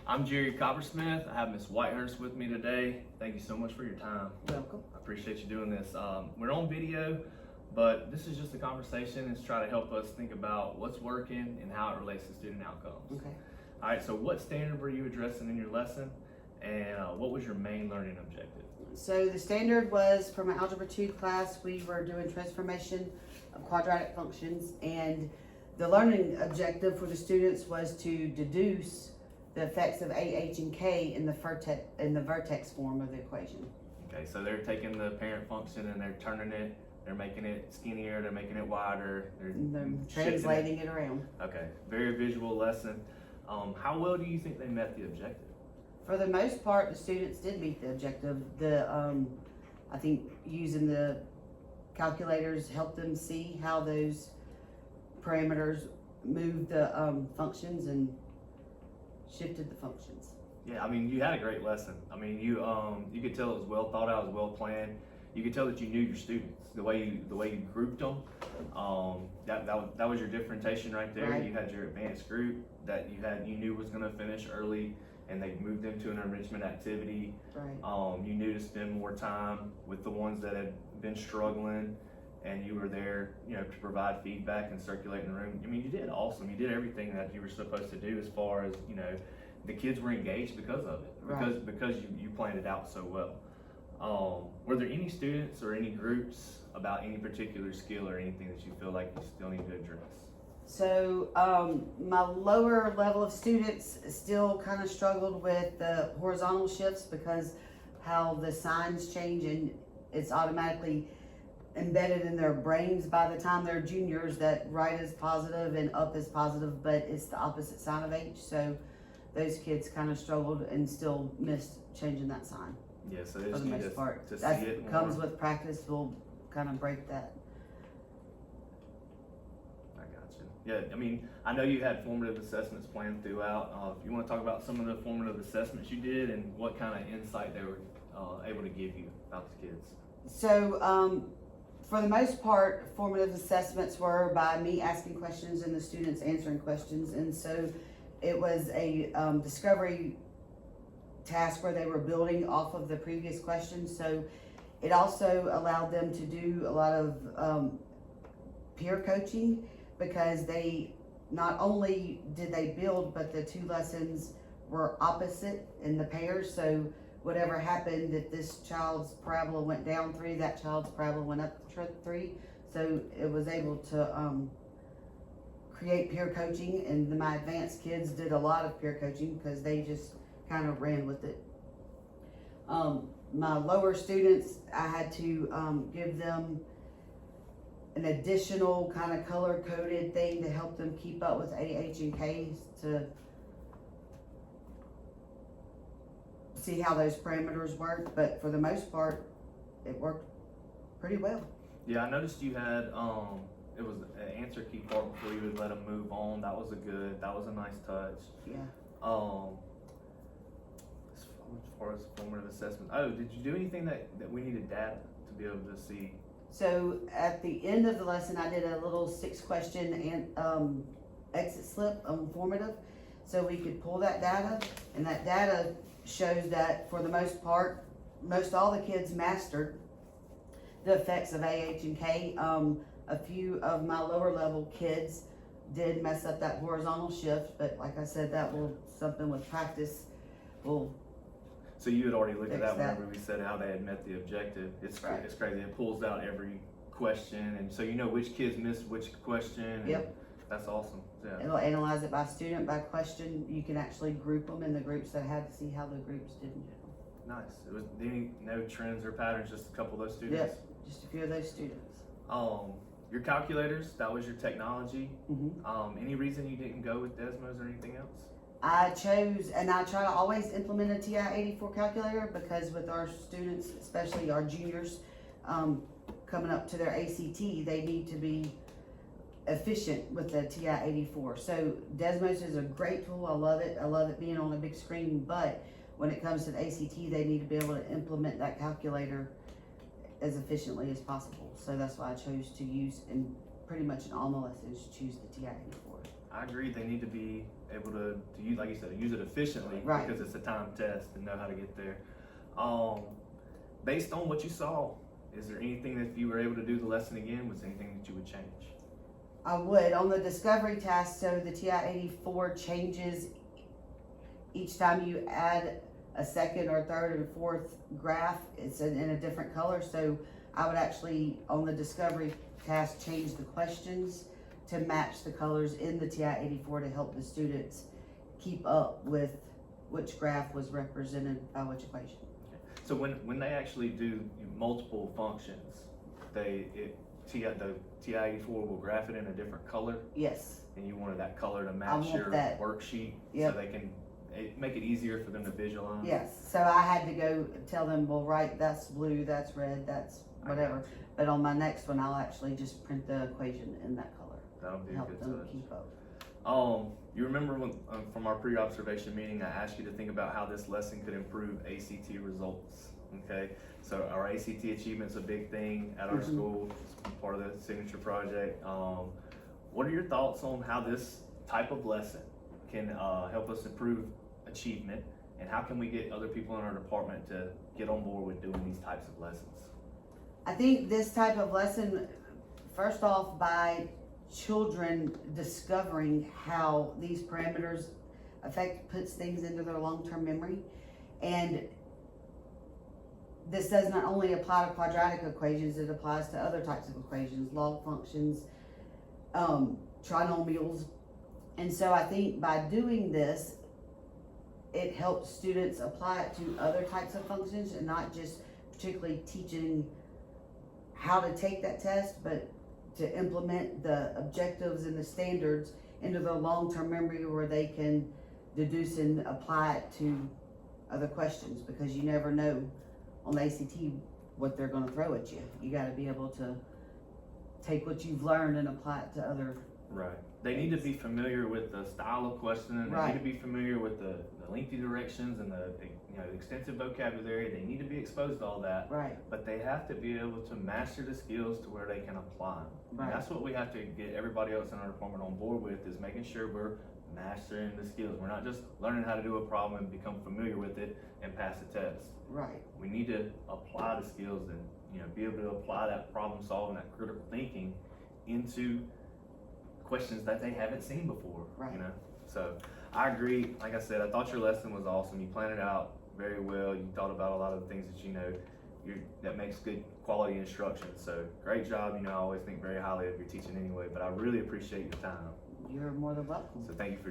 I'm Jerry Koppersmith. I have Miss Whitehurst with me today. Thank you so much for your time. Welcome. I appreciate you doing this. We're on video, but this is just a conversation and try to help us think about what's working and how it relates to student outcomes. Okay. All right, so what standard were you addressing in your lesson, and what was your main learning objective? So the standard was for my Algebra 2 class, we were doing transformation of quadratic functions, and the learning objective for the students was to deduce the effects of A, H, and K in the vertex form of the equation. Okay, so they're taking the parent function and they're turning it, they're making it skinnier, they're making it wider, They're shifting translating it around. Okay, very visual lesson. How well do you think they met the objective? For the most part, the students did meet the objective. I think using the calculators helped them see how those parameters moved the functions and shifted the functions. Yeah, I mean, you had a great lesson. I mean, you could tell it was well thought out, it was well planned. You could tell that you knew your students, the way you grouped them. That was your differentiation right there. Right. You had your advanced group that you knew was going to finish early, and they moved them to an enrichment activity. Right. You knew to spend more time with the ones that had been struggling, and you were there, to provide feedback and circulate in the room. I mean, you did awesome. You did everything that you were supposed to do as far as, the kids were engaged because of it, because you planned it out so well. Were there any students or any groups about any particular skill or anything that you feel like you still need to address? So my lower level of students still kind of struggled with the horizontal shifts because how the signs change and it's automatically embedded in their brains by the time they're juniors that right is positive and up is positive, but it's the opposite sign of H. So those kids kind of struggled and still missed changing that sign. Yeah, so they For just the need most part, to see that it more. comes with practice. We'll kind of break that. I got you. Yeah, I mean, I know you had formative assessments planned throughout. If you want to talk about some of the formative assessments you did and what kind of insight they were able to give you about the kids. So for the most part, formative assessments were by me asking questions and the students answering questions. And so it was a discovery task where they were building off of the previous questions. So it also allowed them to do a lot of peer coaching because they not only did they build, but the two lessons were opposite in the pairs. So whatever happened, if this child's parabola went down 3, that child's parabola went up 3. So it was able to create peer coaching, and my advanced kids did a lot of peer coaching because they just kind of ran with it. My lower students, I had to give them an additional kind of color-coded thing to help them keep up with A, H, and K to see how those parameters work, but for the most part, it worked pretty well. Yeah, I noticed you had it was an answer key part before you would let them move on. That was a nice touch. Yeah. As far as formative assessment, did you do anything that we needed data to be able to see? So at the end of the lesson, I did a little 6-question and exit slip on formative, so we could pull that data, and that data shows that for the most part, most all the kids mastered the effects of A, H, and K. A few of my lower level kids did mess up that horizontal shift, but like I said, that will something with practice will. So you had already looked at that Fix that. whenever we said how they had met the objective. It's Right. It's crazy. It pulls out every question, and so you know which kids missed which question. And Yep. That's awesome. Yeah. It'll analyze it by student, by question. You can actually group them in the groups that had to see how the groups did in general. Nice. It was no trends or patterns, just a couple of those students. Yep, just a few of those students. Your calculators, that was your technology. Mm-hmm. Any reason you didn't go with Desmos or anything else? I chose, and I try to always implement a TI-84 calculator because with our students, especially our juniors, coming up to their ACT, they need to be efficient with the TI-84. So Desmos is a great tool. I love it. I love it being on a big screen, but when it comes to the ACT, they need to be able to implement that calculator as efficiently as possible. So that's why I chose to use, and pretty much in all my lessons, choose the TI-84. I agree. They need to be able to use, like you said, use it efficiently, Right. because it's a time test and know how to get there. Based on what you saw, is there anything that if you were able to do the lesson again, was there anything that you would change? I would, on the discovery task, so the TI-84 changes each time you add a second or third and fourth graph, it's in a different color, so I would actually, on the discovery task, change the questions to match the colors in the TI-84 to help the students keep up with which graph was represented by which equation. So when they actually do multiple functions, the TI-84 will graph it in a different color, Yes, and you wanted that color to I match want your that. worksheet, Yep. so they can make it easier for them to visualize. yes, so I had to go tell them, well, right, that's blue, that's red, that's whatever. But on my next one, I'll actually just print the equation in that color, That'll be a help good them touch. keep up. You remember when, from our pre-observation meeting, I asked you to think about how this lesson could improve ACT results, okay? So our ACT achievement's a big thing at our school, it's part of the signature project. What are your thoughts on how this type of lesson can help us improve achievement, and how can we get other people in our department to get on board with doing these types of lessons? I think this type of lesson, first off, by children discovering how these parameters puts things into their long-term memory. And this does not only apply to quadratic equations, it applies to other types of equations, log functions, trinomials. And so I think by doing this, it helps students apply it to other types of functions and not just particularly teaching how to take that test, but to implement the objectives and the standards into their long-term memory where they can deduce and apply it to other questions, because you never know on the ACT what they're gonna throw at you. You gotta be able to take what you've learned and apply it to other. Right. They need to be familiar with the style of questioning. They Right. need to be familiar with the lengthy directions and the extensive vocabulary. They need to be exposed to all that. Right, But they have to be able to master the skills to where they can apply them. Right. And that's what we have to get everybody else in our department on board with, is making sure we're mastering the skills. We're not just learning how to do a problem and become familiar with it and pass the test. right, We need to apply the skills and be able to apply that problem solving, that critical thinking into questions that they haven't seen before. Right. So I agree. Like I said, I thought your lesson was awesome. You planned it out very well. You thought about a lot of the things that that makes good quality instruction. So great job. I always think very highly of your teaching anyway, but I really appreciate your time. you're more than welcome. So thank you for